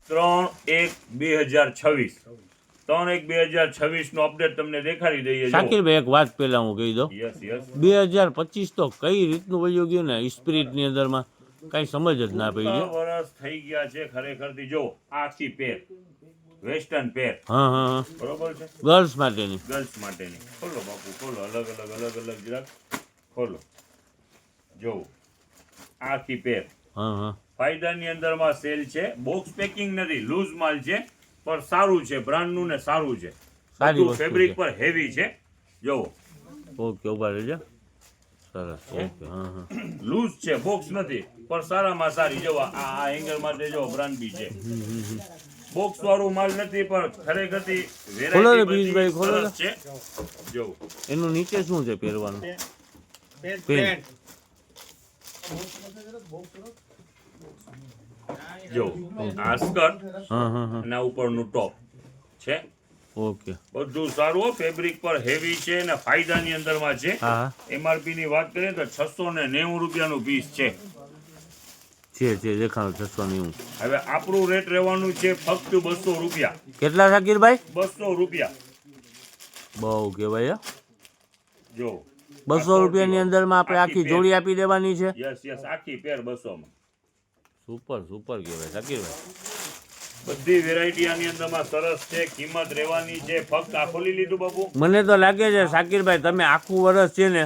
3/1/2026 3/1/2026 નો update તમને દેખાડી દઈએ. શાકિરભાઈ એક વાત પહેલા હું કહી દઉં, યસ યસ 2025 તો કઈ રીતનું વયું ગયું ને સ્પિરિટની અંદરમાં કઈ સમજ જ ના પડી. વર્ષ થઈ ગયા છે ખરેખરથી. જો આખી પેર વેસ્ટર્ન પેર. હા હા હા, બરોબર છે, ગર્લ્સ માટેની. ગર્લ્સ માટેની. ખોલો બાપુ ખોલો, અલગ અલગ જરાક ખોલો. જો આખી પેર. હા હા, ફાયદાની અંદરમાં સેલ છે. બોક્સ પેકિંગ નથી, લૂઝ માલ છે, પણ સારું છે, બ્રાન્ડનું ને સારું છે. સારી બધું વસ્તુ ફેબ્રિક છે. પર હેવી છે. જો ઓકે, ઉભા રહેજો. સરસ. ઓકે, હા હા, લૂઝ છે, બોક્સ નથી, પણ સારામાં સારી. જો આ એંગલ માટે જો બ્રાન્ડ બી છે. બોક્સ વાળું માલ નથી, પણ ખરેખરથી ખોલો ને વેરાયટી પિયુષભાઈ, ખોલો ને. સરસ છે. જો એનું નીચે શું છે પહેરવાનું? પેન્ટ. જો આ સ્કર્ટ હા હા હા, અને આ ઉપરનું ટોપ છે. ઓકે. બધું સારું, ફેબ્રિક પર હેવી છે ને ફાયદાની અંદરમાં છે. હા હા, એમઆરપી ની વાત કરીએ તો 690 રૂપિયાનું પીસ છે. છે દેખાડો 690. હવે આપણું રેટ રહેવાનું છે ફક્ત 200 રૂપિયા. કેટલા શાકિરભાઈ? 200 રૂપિયા. બહુ કહેવાય. જો 200 રૂપિયાની અંદરમાં આપણે આખી જોડી આપી દેવાની છે. યસ યસ, આખી પેર 200 માં. સુપર સુપર કહેવાય શાકિરભાઈ. બધી વેરાયટી આની અંદરમાં સરસ છે. કિંમત રહેવાની છે ફક્ત. આ ખોલી લીધું બાપુ? મને તો લાગે છે શાકિરભાઈ તમે આખું વર્ષ છે ને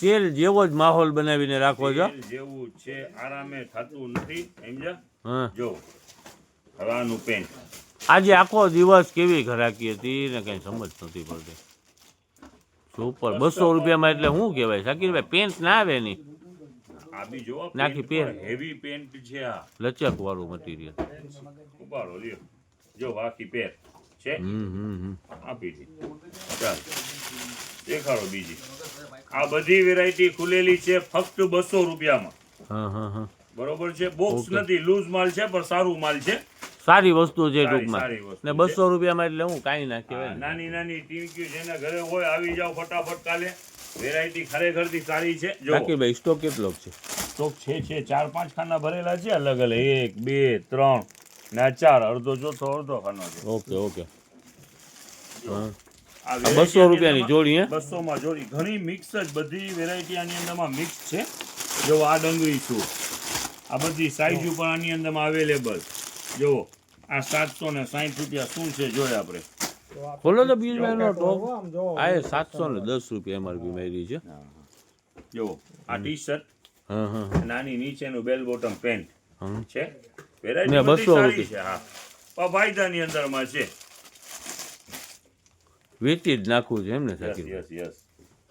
સેલ જેવો જ માહોલ બનાવીને રાખો છો. સેલ જેવું છે, આરામે થતું નથી. સમજ્યા? હા, જો હવે આનું પેન્ટ. આજે આખો દિવસ કેવી ઘરાકી હતી ને કઈ સમજ નથી પડતી. સુપર. 200 રૂપિયામાં એટલે શું કહેવાય શાકિરભાઈ? પેન્ટ ના આવે નહીં. આ બી જો નાખી પેર. હેવી પેન્ટ છે. આ લચક વાળું મટીરિયલ. ઉપાડો લ્યો. જો આખી પેર છે. આપી દી. ચાલ દેખાડો બીજી. આ બધી વેરાયટી ખુલેલી છે ફક્ત 200 રૂપિયામાં. હા હા હા, બરોબર છે. બોક્સ નથી, લૂઝ માલ છે, પણ સારું માલ છે. સારી વસ્તુ છે સારી ટૂંકમાં. વસ્તુ ને છે. 200 રૂપિયામાં એટલે હું કાંઈ ના કહેવાય ને. નાની નાની ટીમક્યુ જેના ઘરે હોય આવી જાવ ફટાફટ કાલે. વેરાયટી ખરેખરથી સારી છે. જો શાકિરભાઈ સ્ટોક કેટલો છે? સ્ટોક છે 4-5 ખાના ભરેલા છે, અલગ અલગ. 1 2 3 ને 4, અડધો ચોથો અડધો ખાનો છે. Okay okay. હા, આ 200 રૂપિયાની જોડી હે? 200 માં જોડી. ઘણી મિક્સ જ બધી વેરાયટી આની અંદરમાં મિક્સ છે. જો આ ડંગરી શું, આ બધી સાઈઝ ઉપર આની અંદરમાં અવેલેબલ. જો આ 760 રૂપિયા શું છે જોઈએ આપણે. ખોલો તો બીજભાઈનો ટોપ. આ 710 રૂપિયા એમઆરપી મારી છે. જો આ ટી શર્ટ હા હા, અને આની નીચેનું બેલ બોટમ પેન્ટ હા. છે. ને વેરાયટી 200 બધી સારી રૂપિયા. છે. હા, ફાયદાની અંદરમાં છે. વેચી જ નાખવું છે એમ ને યસ શાકિરભાઈ? Yes yes.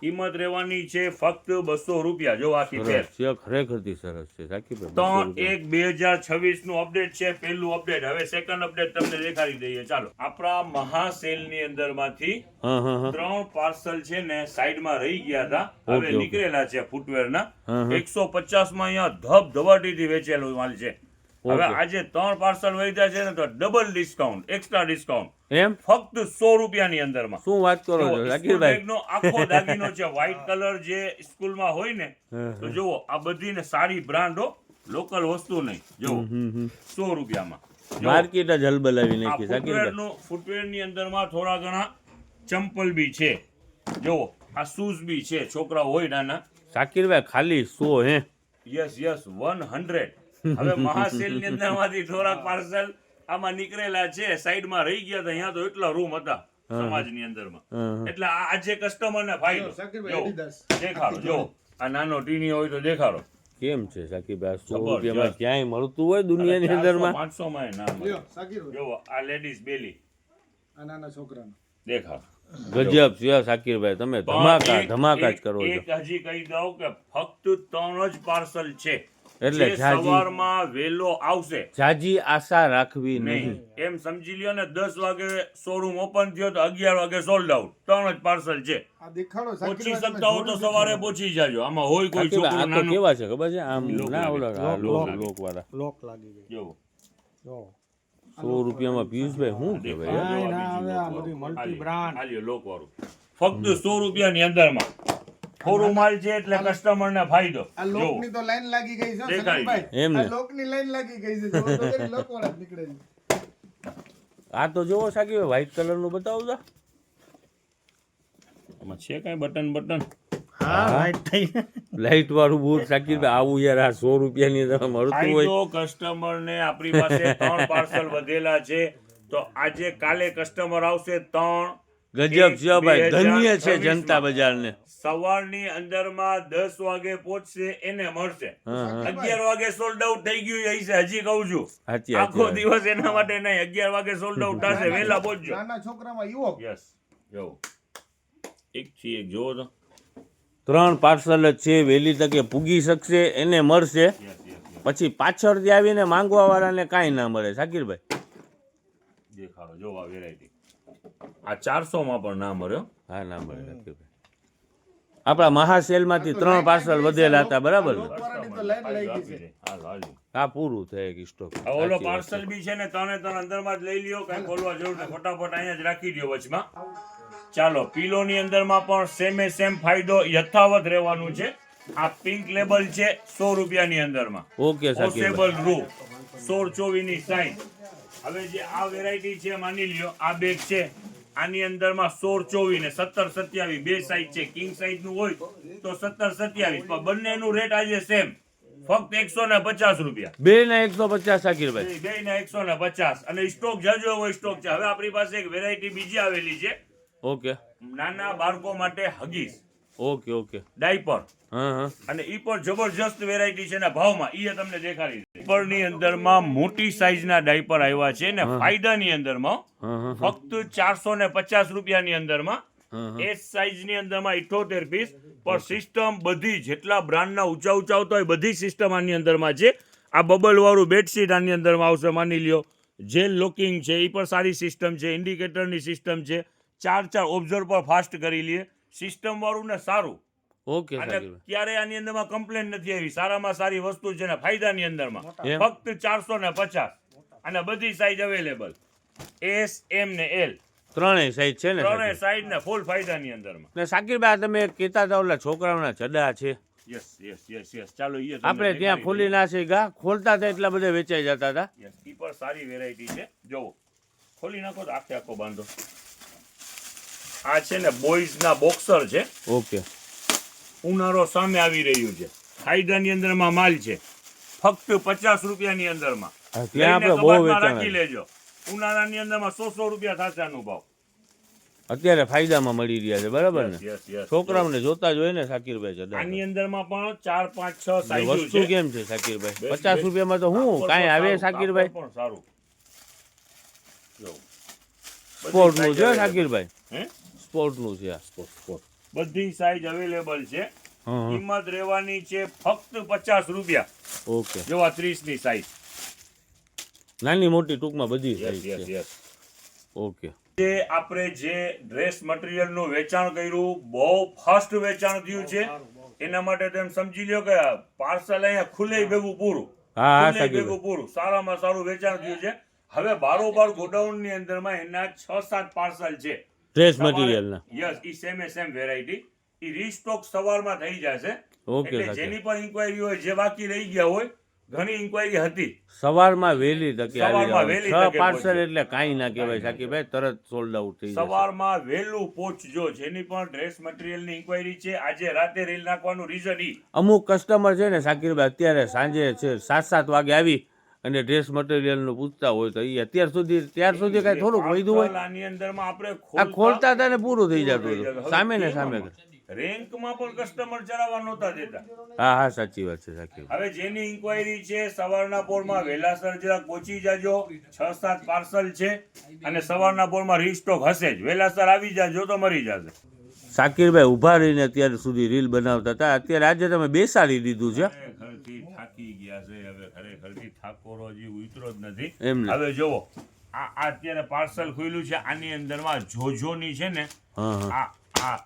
કિંમત રહેવાની છે ફક્ત 200 રૂપિયા. જો આખી પેર. સરસ છે, ખરેખરથી સરસ છે શાકિરભાઈ. 3/1/2026 નું અપડેટ છે. પહેલું અપડેટ. હવે સેકન્ડ અપડેટ તમને દેખાડી દઈએ. ચાલો, આપણા મહાસેલ ની અંદર માંથી હા હા હા, 3 પાર્સલ છે ને સાઈડમાં રહી ગયા હતા, ઓકે, હવે ઓકે. નીકળેલા છે ફૂટવેર ના. હા, હા. 150 માં અહીંયા ધબધબાટીથી વેચેલો માલ છે. હવે ઓકે. આજે 3 પાર્સલ વધ્યા છે ને તો ડબલ ડિસ્કાઉન્ટ, એક્સ્ટ્રા ડિસ્કાઉન્ટ એમ ફક્ત 100 રૂપિયાની અંદરમાં. શું વાત કરો છો સ્કૂલ શાકિરભાઈ? બેગનો આખો દાગીનો છે. વ્હાઈટ કલર જે સ્કૂલમાં હોય ને, હા, તો જુઓ આ બધી ને સારી બ્રાન્ડ હો, લોકલ વસ્તુ નહીં. જુઓ 100 રૂપિયામાં. માર્કેટ જ હલબલાવી આ નાખી શાકિરભાઈ. ફૂટવેરની અંદરમાં થોડા ઘણા ચંપલ બી છે. જુઓ આ શૂઝ બી છે, છોકરા હોય નાના. શાકિરભાઈ ખાલી 100 હે? Yes yes 100. હવે મહાસેલ ની અંદરમાંથી થોડાક પાર્સલ આમાં નીકળેલા છે, સાઈડમાં રહી ગયા હતા. અહીંયા તો એટલા રૂમ હતા સમાજની અંદરમાં. એટલે આ આજે કસ્ટમર ને ફાયદો. જો, દેખાડો. જો આ નાનો ટીની હોય તો દેખાડો. કેમ છે શાકિરભાઈ? 100 રૂપિયામાં ક્યાંય મળતું હોય દુનિયાની અંદરમાં? 500 માં ના મળે. જો આ લેડીઝ બેલી દેખાડો. ગજબ છે શાકિરભાઈ, તમે ધમાકા જ કરો છો. એક હજી કહી દઉં કે ફક્ત 3 જ પાર્સલ છે. એટલે જે સવારમાં વેલો આવશે. જાજી આશા રાખવી નહીં. નહીં એમ સમજી લ્યો ને. 10 વાગે શોરૂમ ઓપન થયો તો 11 વાગે સોલ્ડ આઉટ. 3 જ પાર્સલ છે. પહોંચી શકતા હો તો સવારે પહોંચી જાજો. આમાં હોય કોઈ છોકરો આ તો નાનો. કેવા છે ખબર છે? આમ ના ઓલા લોક વાળા. જો 100 રૂપિયામાં પિયુષભાઈ શું કહેવાય? આલ્યો લોક વાળું. ફક્ત 100 રૂપિયાની અંદરમાં થોડું માલ છે એટલે કસ્ટમર ને ફાયદો. આ લોકની તો લાઈન લાગી ગઈ છે દેખાય. સનમભાઈ. એમ ને? આ લોકની લાઈન લાગી ગઈ છે. જો તો કરી લોકવાળા જ નીકળે છે. આ તો જોવો સાકી વ્હાઈટ કલરનું બતાવો તો આમાં છે કાંઈ બટન હા right થઈ લાઈટ વાળું બૂટ સાકીરભાઈ આવું યાર આ 100 રૂપિયાની તમે મળતું હોય ફાયદો કસ્ટમરને આપણી પાસે 3 પાર્સલ વધેલા છે તો આજે કાલે કસ્ટમર આવશે 3 ગજબ છે ભાઈ, ધન્ય છે 2026 જનતા બજારને. સવારની અંદરમાં 10 વાગે પહોંચશે એને મળશે. 11 વાગે સોલ્ડ આઉટ થઈ ગયું એ છે, હજી કહું છું સાચી આખો વાત. દિવસ એના માટે નહીં, 11 વાગે સોલ્ડ આઉટ થશે, વહેલા પહોંચજો. નાના છોકરામાં યુવક યસ જો એક થી એક જોવો તો 3 પાર્સલ જ છે, વહેલી તકે પૂગી શકશે એને મળશે. યસ યસ યસ પછી પાછળથી આવીને માંગવા વાળાને કાંઈ ના મળે સાકીરભાઈ. દેખાડો જો આ વેરાયટી આ 400 માં પણ ના મળ્યો. હા ના મળે સાકીરભાઈ. આપણા મહાસેલમાંથી 3 પાર્સલ વધેલા હતા બરાબર ને? લોકવાળાની તો લાઈન લઈ ગઈ છે. હાલ હાલ આ પૂરું થાય કે સ્ટોક. હવે ઓલો પાર્સલ બી છે ને ત્રણે અંદરમાં જ લઈ લ્યો, કઈ ખોલવા જરૂર નહીં, ફટાફટ અહીંયા જ રાખી દો વચમાં. ચાલો પીલોની અંદરમાં પણ સેમે સેમ ફાયદો યથાવત રહેવાનું છે. આ પિંક લેબલ છે 100 રૂપિયાની અંદરમાં. ઓકે સાકીરભાઈ. પોસેબલ રૂ 16-24 ની સાઈઝ. હવે જે આ વેરાયટી છે માની લ્યો આ બેગ છે, આની અંદરમાં 16-24 ને 17-27 બે સાઈઝ છે. કિંગ સાઈઝ નું હોય તો 17-27 પણ બંનેનું રેટ આજે સેમ, ફક્ત 150 રૂપિયા. બે ના 150 સાકીરભાઈ. બે ને 150 અને સ્ટોક જજો એવો સ્ટોક છે. હવે આપણી પાસે એક વેરાયટી બીજી આવેલી છે ઓકે નાના બાળકો માટે હગીસ ઓકે ઓકે. ડાયપર, હા હા અને ઈ પણ જબરજસ્ત વેરાયટી છે ને ભાવમાં ઈ તમને દેખાડી. ડાયપરની અંદરમાં મોટી સાઈઝના ડાયપર આવ્યા છે ને ફાયદાની અંદરમાં હા હા ફક્ત 450 રૂપિયાની અંદરમાં. હા. એસ સાઈઝની અંદરમાં 78 પીસ પર સિસ્ટમ બધી જેટલા બ્રાન્ડના ઊંચા આવતા હોય બધી સિસ્ટમ આની અંદરમાં છે. આ બબલ વાળું બેડશીટ આની અંદરમાં આવશે માની લ્યો. જેલ લોકિંગ છે એ પણ સારી સિસ્ટમ છે. ઇન્ડિકેટરની સિસ્ટમ છે. 4 ઓબ્ઝર્વ પર ફાસ્ટ કરી લે સિસ્ટમ વાળું ને સારું. ઓકે અને સાકીરભાઈ. ક્યારે આની અંદરમાં કમ્પ્લેન નથી આવી. સારામાં સારી વસ્તુ છે ને ફાયદાની અંદરમાં એમ? ફક્ત 450 અને બધી સાઈઝ અવેલેબલ એસ એમ ને એલ ત્રણેય સાઈઝ છે ને ત્રણે સાકીરભાઈ? સાઈઝ ને ફૂલ ફાયદાની અંદરમાં. ને સાકીરભાઈ આ તમે કહેતા હતા ઓલા છોકરાઓના ચડા છે, યસ યસ યસ યસ ચાલો ઈ આપણે ત્યાં ખોલી ના છે ગા ખોલતા હતા એટલા બધા વેચાઈ જતા હતા. યસ ઈ પણ સારી વેરાયટી છે. જોવો ખોલી નાખો તો આખો બાંધો. આ છે ને બોયઝ ના બોક્સર છે. ઓકે ઉનાળો સામે આવી રહ્યું છે. ફાયદાની અંદરમાં માલ છે ફક્ત 50 રૂપિયાની અંદરમાં. હા, ત્યાં લઈને આપણે બહુ કબાટમાં વેચાણ રાખી લેજો. ઉનાળાની અંદરમાં 100 રૂપિયા થશે આનો ભાવ. અત્યારે ફાયદામાં મળી રહ્યા છે બરાબર ને? યસ યસ છોકરાઓને જોતા જ હોય ને સાકીરભાઈ ચડા. આની અંદરમાં પણ 4 5 6 સાઈઝો વસ્તુ છે. કેમ છે સાકીરભાઈ? Best, 50 best. રૂપિયામાં તો હું કાંઈ આવે સાકીરભાઈ? પણ સારું જો સ્પોર્ટનું છે સાકીરભાઈ, હે સ્પોર્ટનું છે આ. સ્પોર્ટ બધી સાઈઝ અવેલેબલ છે. હા, હા. કિંમત રહેવાની છે ફક્ત 50 રૂપિયા. ઓકે. જો આ 30 ની સાઈઝ. નાની મોટી ટૂંકમાં બધી યસ સાઈઝ યસ છે. યસ. ઓકે જે આપણે જે ડ્રેસ મટીરિયલ નું વેચાણ કર્યું બહુ ફાસ્ટ વેચાણ થયું છે. એના માટે તમે સમજી લ્યો કે પાર્સલ અહીંયા ખુલે ભેગું પૂરું. હા હા ખુલે સાકીરભાઈ. ભેગું પૂરું સારામાં સારું વેચાણ થયું છે. હવે બારોબાર ગોડાઉન ની અંદરમાં એના 6-7 પાર્સલ છે. ડ્રેસ મટીરિયલના. યસ ઈ સેમ વેરાયટી ઈ રીસ્ટોક સવારમાં થઈ જશે. ઓકે એટલે સાકીર. જેની પણ ઇન્ક્વાયરી હોય જે બાકી રહી ગયા હોય ઘણી ઇન્ક્વાયરી હતી. સવારમાં વહેલી તકે આવી સવારમાં જવાનું. વહેલી 6 તકે પાર્સલ પહોંચી. એટલે કાંઈ ના કહેવાય સાકીરભાઈ, તરત સોલ્ડ આઉટ થઈ જશે. સવારમાં વહેલું પહોંચજો. જેની પણ ડ્રેસ મટીરિયલ ની ઇન્ક્વાયરી છે આજે રાતે રીલ નાખવાનું રીઝન ઈ અમુક કસ્ટમર છે ને સાકીરભાઈ અત્યારે સાંજે છે 7-7 વાગે આવી અને ડ્રેસ મટીરિયલનું પૂછતા હોય તો એ ત્યાર સુધી કાંઈ થોડુંક વધ્યું હોય. પાર્સલ આની અંદરમાં આપણે આ ખોલતા હતા ને પૂરું થઈ જતું થઈ હતું જતું. સામે ને હવે સામે. રેન્કમાં પણ કસ્ટમર ચડાવવા નહોતા દેતા. હા હા સાચી વાત છે સાકીરભાઈ. હવે જેની ઇન્ક્વાયરી છે સવારના પોરમાં વહેલાસર જરાક પહોંચી જાજો. 6-7 પાર્સલ છે અને સવારના પોરમાં રીસ્ટોક હશે જ. વહેલાસર આવી જાજો તો મરી જશે. સાકીરભાઈ ઊભા રહીને અત્યાર સુધી રીલ બનાવતા હતા, અત્યારે આજે તમે બેસાડી દીધું છે. ખરેખરથી થાકી ગયા છે. હવે ખરેખરથી થાકોરો હજી ઉતરો જ નથી. એમ ને? હવે જુઓ આ અત્યારે પાર્સલ ખુલ્યું છે. આની અંદરમાં જોજોની છે ને હા હા આ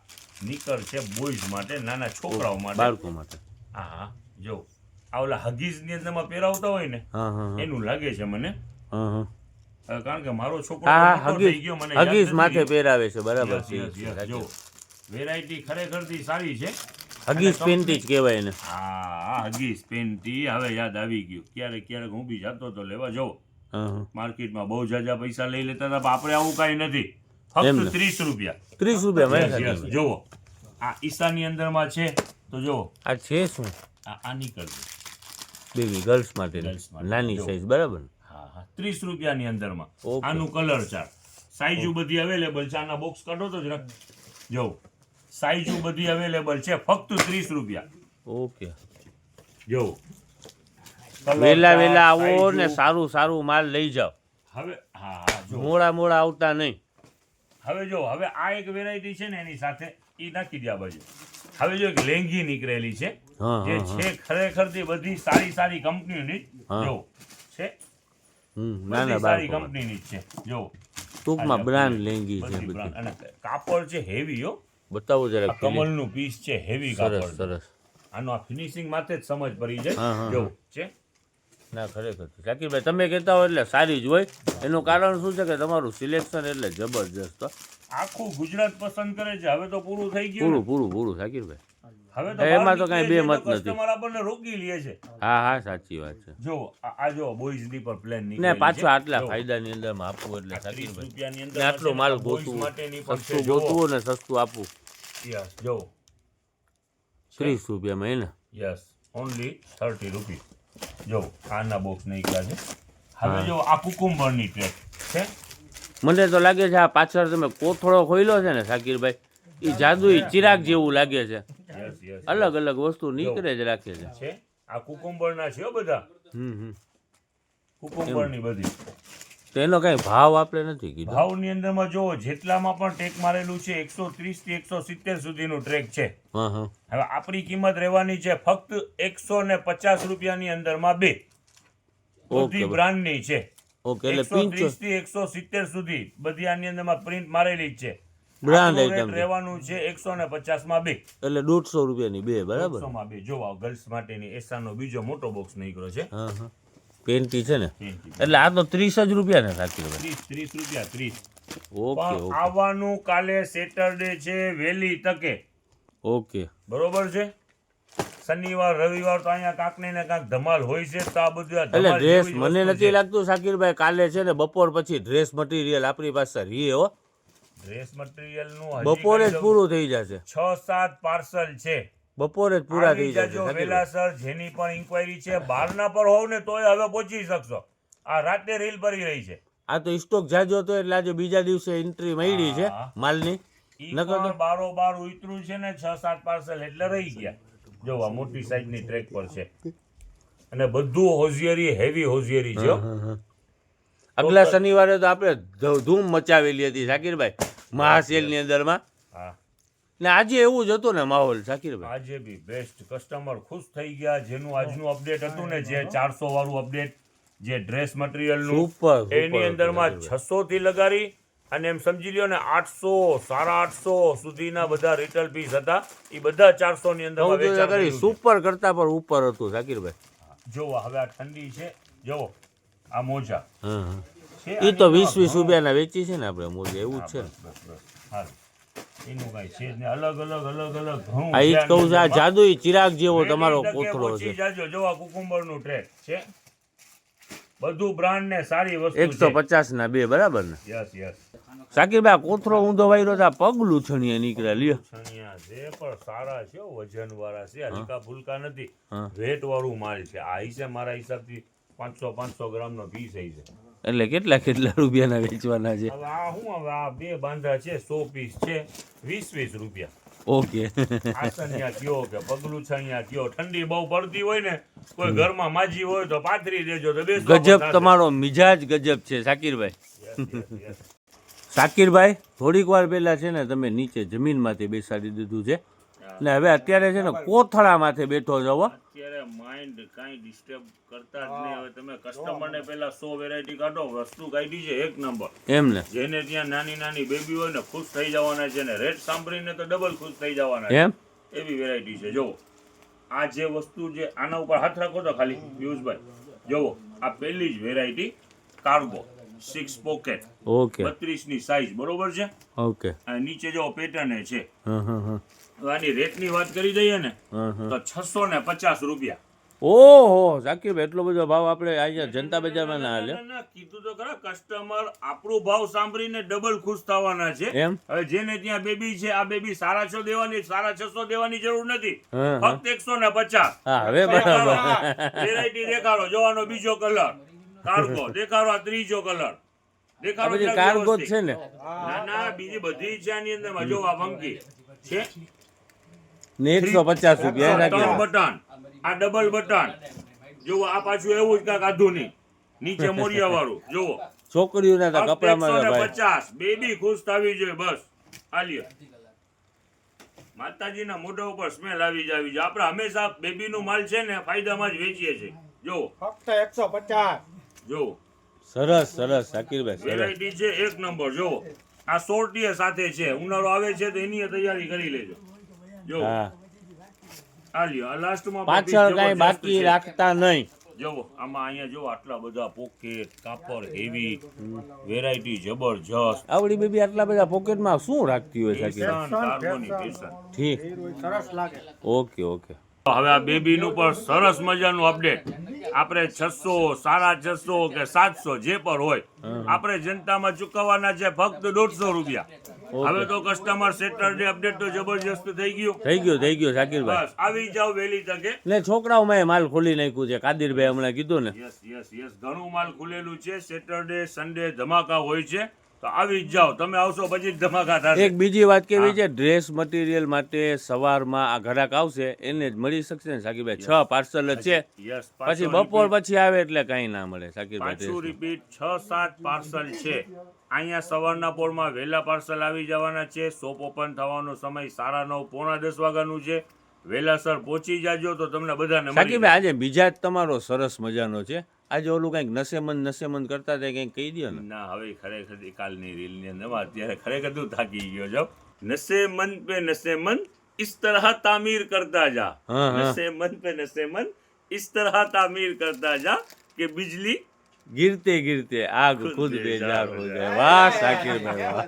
નીકર છે બોયઝ માટે, નાના છોકરાઓ માટે. બાળકો માટે. હા હા જો આ ઓલા હગીઝ ની અંદરમાં પહેરાવતા હોય ને હા હા હા એનું લાગે છે મને. હા હા કારણ કે મારો છોકરો હા તો મોટો થઈ ગયો, મને યાદ હગીઝ નથી. માથે પહેરાવે છે બરાબર Yes, છે. yes, yes. જો વેરાયટી ખરેખરથી સારી છે. હગીઝ પેન્ટી જ કહેવાય ને. હા હગીઝ પેન્ટી હવે યાદ આવી ગયું. ક્યારેક હું બી જતો તો લેવા જવો. હા માર્કેટમાં બહુ જાજા પૈસા લઈ લેતા હતા, પણ આપણે આવું કાંઈ નથી. એમ ફક્ત ને. 30 રૂપિયા. 30 રૂપિયા Yes, માં yes. જુઓ આ ઈશાની અંદરમાં છે તો જુઓ આ છે શું આ નીકળશે. બેબી ગર્લ્સ માટે Girls માટે. નાની જો. સાઈઝ બરાબર ને? હા હા 30 રૂપિયાની અંદરમાં Okay. આનું કલર ચાર્ટ સાઈઝ બધી અવેલેબલ છે. આના બોક્સ કાઢો તો જરાક જો સાઈઝ બધી અવેલેબલ છે ફક્ત 30 રૂપિયા. ઓકે જો વેલા વેલા આવો ને સારું સારું માલ લઈ જાઓ, હવે હા હા જો મોડા મોડા આવતા નહીં. હવે જો હવે આ એક વેરાયટી છે ને એની સાથે ઈ નાખી દે આ બાજુ. હવે જો એક લેંગી નીકળેલી છે હા, જે હા, છે ખરેખર બધી સારી સારી કંપનીઓની હા. જો છે નાના બધી સારી બાળકો કંપનીની જ છે જો ટૂંકમાં બ્રાન્ડ લેંગી છે બધી બધી. brand. અને કાપડ છે હેવી હો. બતાવો આ જરાક કમલનું પીસ છે હેવી સરસ કાપડ. સરસ. આનો આ ફિનિશિંગ માથે જ સમજ પડી હા, જાય હા, જો છે ના ખરેખર શાકીરભાઈ તમે કહેતા હોય એટલે સારી જ હોય. એનું કારણ શું છે કે તમારું સિલેક્શન એટલે જબરજસ્ત હો. આખું ગુજરાત પસંદ કરે છે. હવે તો પૂરું થઈ ગયું ને. પૂરું શાકીરભાઈ. હવે તો એમાં બહાર તો કાંઈ નીકળીએ બે છીએ મત નથી. કસ્ટમર આપણને રોકી લે છે. હા હા સાચી વાત છે. જો આ જો બોયઝ ની પર પ્લેન ને નીકળેલી પાછું છે. આટલા જો, ફાયદાની અંદરમાં આપવું એટલે આ 30 શાકીરભાઈ. રૂપિયાની અંદર ને આટલો માલ boys ગોતવું, માટેની પણ છે. સસ્તું જુઓ. ગોતવું ને સસ્તું આપવું. Yes, જો 30 રૂપિયામાં એને યસ ઓનલી 30 રૂપીસ. જો આના બોક્સ નીકળ્યા છે. હવે જો આ કુકુંબરની ટ્રેક છે. મને તો લાગે છે આ પાછળ તમે કોથળો ખોલ્યો છે ને શાકીરભાઈ, એ જાદુઈ ચિરાગ જેવું લાગે છે. યસ યસ અલગ અલગ વસ્તુ નીકળે જ રાખે છે. છે. આ કુકુંબરના છે હો બધા. કુકુંબરની બધી. તો એનો કઈ ભાવ આપણે નથી કીધો. ભાવની અંદરમાં જો જેટલામાં પણ ટેક મારેલું છે 130 થી 170 સુધીનું ટ્રેક છે. હા હા હવે આપણી કિંમત રહેવાની છે ફક્ત 150 રૂપિયાની અંદરમાં બે. બધી ઓકે બ્રાન્ડની છે. ઓકે એટલે 130 થી 170 સુધી બધી આની અંદરમાં પ્રિન્ટ મારેલી જ છે. બ્રાન્ડ આપણું આઈટમ rate રહેવાનું છે 150 માં બે. એટલે 150 રૂપિયાની બે બરાબર. 100 માં બે. જો આ ગર્લ્સ માટેની એસાનો બીજો મોટો બોક્સ નીકળ્યો છે. હા હા પેન્ટી છે ને 30 એટલે આ તો 30 જ રૂપિયા ને શાકીરભાઈ. 30 રૂપિયા 30. ઓકે પણ ઓકે આવવાનું કાલે સેટરડે છે વહેલી તકે. ઓકે બરોબર છે. શનિવાર રવિવાર તો અહીંયા કાંક ને કાંક ધમાલ હોય છે તો આ બધું આ એટલે ધમાલ ડ્રેસ જેવી જ મને વસ્તુ નથી છે. લાગતું શાકીરભાઈ કાલે છે ને બપોર પછી ડ્રેસ મટીરિયલ આપણી પાસે રીએ હો. ડ્રેસ મટીરિયલ નું બપોરે જ પૂરું થઈ જશે. 6-7 પાર્સલ છે. બપોરે જ પૂરા આવી થઈ જશે જજો શાકીરભાઈ. વેલાસર. જેની પણ ઇન્ક્વાયરી છે બહારના પર હોવ ને તોય હવે પહોંચી શકશો. આ રાતે રીલ ભરી રહી છે. આ તો સ્ટોક જાજો હતો એટલે આજે બીજા દિવસે એન્ટ્રી મળી છે હા. માલની. ઈ નકર તો પણ બારોબાર ઉતર્યું છે ને 6-7 પાર્સલ એટલે રહી ગયા. જો આ મોટી સાઈઝની ટ્રેક પર છે અને બધું હોશિયારી હેવી હોશિયારી છે હો. આગલા શનિવારે તો આપણે ધૂમ મચાવેલી હતી શાકીરભાઈ મહાસેલની અંદરમાં. હા ને આજે એવું જ હતું ને માહોલ શાકીરભાઈ. આજે બી બેસ્ટ કસ્ટમર ખુશ થઈ ગયા. જેનું આજનું અપડેટ હતું ને જે 400 વાળું અપડેટ જે ડ્રેસ મટીરિયલનું સુપર એની અંદરમાં 600 થી લગાડી અને એમ સમજી લ્યો ને 800 850 સુધીના બધા રિટેલ પીસ હતા. એ બધા 400 ની અંદરમાં વેચાણ થયું છે. સુપર કરતા પણ ઉપર હતું શાકીરભાઈ. જોવો હવે આ ઠંડી છે. જોવો આ મોજા હા હા છે. એ તો 20-20 રૂપિયાના વેચી છે ને આપણે મોજે એવું જ છે ને. બસ હાલ એનું કાંઈ છે જ નહીં. અલગ ઘણું આ ઈ જ છે કહું છું આ આની જાદુઈ ચિરાગ જેવો અંદરમાં. તમારો વહેલી તકે કોથળો પહોંચી છે. જાજો. જો આ કુકુંબરનું ટ્રેક છે. બધું બ્રાન્ડ ને સારી વસ્તુ છે. 150 ના બે બરાબર ને યસ યસ. શાકીરભાઈ આ કોથળો ઊંધો વાયરો છે આ પગલું છણીએ નીકળ્યા લ્યો. છણિયા છે પણ સારા છે હો, વજન વાળા છે. હલકા ફુલકા નથી. હા. વેટ વાળું માલ છે. આ છે મારા હિસાબથી 500 ગ્રામનો પીસ છે. એટલે કેટલા રૂપિયાના વેચવાના છે. હવે આ શું હવે આ બે બાંધા છે 100 પીસ છે 20 રૂપિયા. ઓકે આસનિયા કયો કે પગલું છણિયા કયો. ઠંડી બહુ પડતી હોય ને કોઈ ઘરમાં માજી હોય તો પાથરી દેજો તો બેસવા ગજબ પણ તમારો મિજાજ ગજબ છે શાકીરભાઈ. થશે. Yes, yes, yes. શાકીરભાઈ થોડીક વાર પહેલા છે ને તમે નીચે જમીનમાંથી બેસાડી દીધું છે ને હવે અત્યારે છે ને કોથળા માથે બેઠો છો હો. અત્યારે માઇન્ડ કાંઈ ડિસ્ટર્બ કરતા જ નહીં. હવે તમે કસ્ટમરને પહેલા 100 વેરાયટી કાઢો. વસ્તુ કાઢી છે એક નંબર. એમ ને જેને ત્યાં નાની બેબી હોય ને ખુશ થઈ જવાના છે ને રેટ સાંભળીને તો ડબલ ખુશ થઈ જવાના છે. એમ એવી વેરાયટી છે. જોવો આ જે વસ્તુ જે આના ઉપર હાથ રાખો તો ખાલી પિયુષભાઈ જોવો આ પહેલી જ વેરાયટી કાર્ગો 6 પોકેટ ઓકે 32 ની સાઈઝ બરોબર છે. ઓકે અને નીચે જો પેટર્ન છે. હા હા હા હવે આની રેટની વાત કરી દઈએ ને હા હા તો 650 રૂપિયા. ઓહો સાકીરભાઈ એટલો બધો ભાવ આપણે અહીંયા જનતા બજારમાં ના હાલે ના, કીધું તો ખરા કસ્ટમર આપણો ભાવ સાંભળીને ડબલ ખુશ થવાના છે. એમ હવે જેને ત્યાં બેબી છે આ બેબી 650 દેવાની 650 દેવાની જરૂર નથી. હા, ફક્ત 150. હા હવે બરાબર વેરાયટી દેખાડો, જોવાનો બીજો કલર, કાર્ગો દેખાડો, આ ત્રીજો કલર દેખાડો. બધી જરાક કાર્ગો જ વ્યવસ્થિત. છે ને ના ના બીજી બધી છે આની અંદરમાં. જો આ ફંકી છે ને 150 રૂપિયા ત્રણ સાકીરભાઈ બટન, આ ડબલ બટન. જુઓ આ પાછું એવું જ કાંઈક આધુનિક નીચે મોરિયા વાળું. જુઓ છોકરીઓના તો કપડામાં તો ભાઈ 150. બેબી ખુશ થવી જોઈએ બસ. આલિયા માતાજીના મોઢા ઉપર સ્મેલ આવી જાય. આપણે હંમેશા બેબીનું માલ છે ને ફાયદામાં જ વેચીએ છીએ. જુઓ ફક્ત 150. જુઓ સરસ સરસ સાકીરભાઈ સરસ વેરાયટી છે એક નંબર. જુઓ આ સોરટીએ સાથે છે. ઉનાળો આવે છે તો એની તૈયારી કરી લેજો. જુઓ હા આલિયા આ લાસ્ટમાં પાછળ કાંઈ બાકી રાખતા નહીં જુઓ આમાં અહીંયા જો આટલા બધા પોકેટ, કાપડ હેવી, વેરાયટી જબરજસ્ત. આવડી બેબી આટલા બધા પોકેટમાં શું રાખતી હોય સાકીરભાઈ ફેશન, કાર્ગોની ફેશન. ઠીક સરસ લાગે. ઓકે ઓકે હવે આ બેબીનું પણ સરસ મજાનું અપડેટ. આપણે 600, 650 કે 700 જે પર હોય આપણે જનતામાં ચૂકવવાના છે ફક્ત 150 રૂપિયા. હવે તો કસ્ટમર સેટરડે અપડેટ તો જબરજસ્ત થઈ ગયું. થઈ ગયો સાકીરભાઈ બસ આવી જાવ વહેલી તકે. ને છોકરાઓમાં માલ ખોલી નાખ્યું છે કાદિરભાઈ હમણાં કીધું ને યસ ઘણું માલ ખુલેલું છે. સેટરડે સન્ડે ધમાકા હોય છે તો આવી જ જાઓ. તમે આવશો પછી જ ધમાકા થશે. એક બીજી વાત કેવી છે ડ્રેસ મટીરિયલ માટે સવારમાં આ ઘરાક આવશે એને જ મળી શકશે ને સાકીરભાઈ 6 પાર્સલ જ છે યસ પછી બપોર પછી આવે એટલે કઈ ના મળે સાકીરભાઈ પાછું dress. રિપીટ 6-7 પાર્સલ છે અહીંયા. સવારના પોરમાં વહેલા પાર્સલ આવી જવાના છે. શોપ ઓપન થવાનો સમય 9:30 પોણા 10 વાગ્યાનું છે. વહેલાસર પહોંચી જાજો તો તમને બધાને મળી સાકીરભાઈ આજે બીજા જ તમારો સરસ મજાનો છે આજે ઓલું કંઈક નશેમંદ કરતા હતા કંઈક કહી દો ને જાય. ના હવે ખરેખર કાલની રીલની અંદર અત્યારે ખરેખર તું થાકી ગયો છો. નશેમંદ पे नशेमंद इस तरह तामीर करता जा. हाँ, हाँ. नशेमंद पे नशेमंद इस तरह तामीर करता जा कि बिजली गिरते गिरते आग खुद बेजार हो जाए वाह साकिरभाई वाह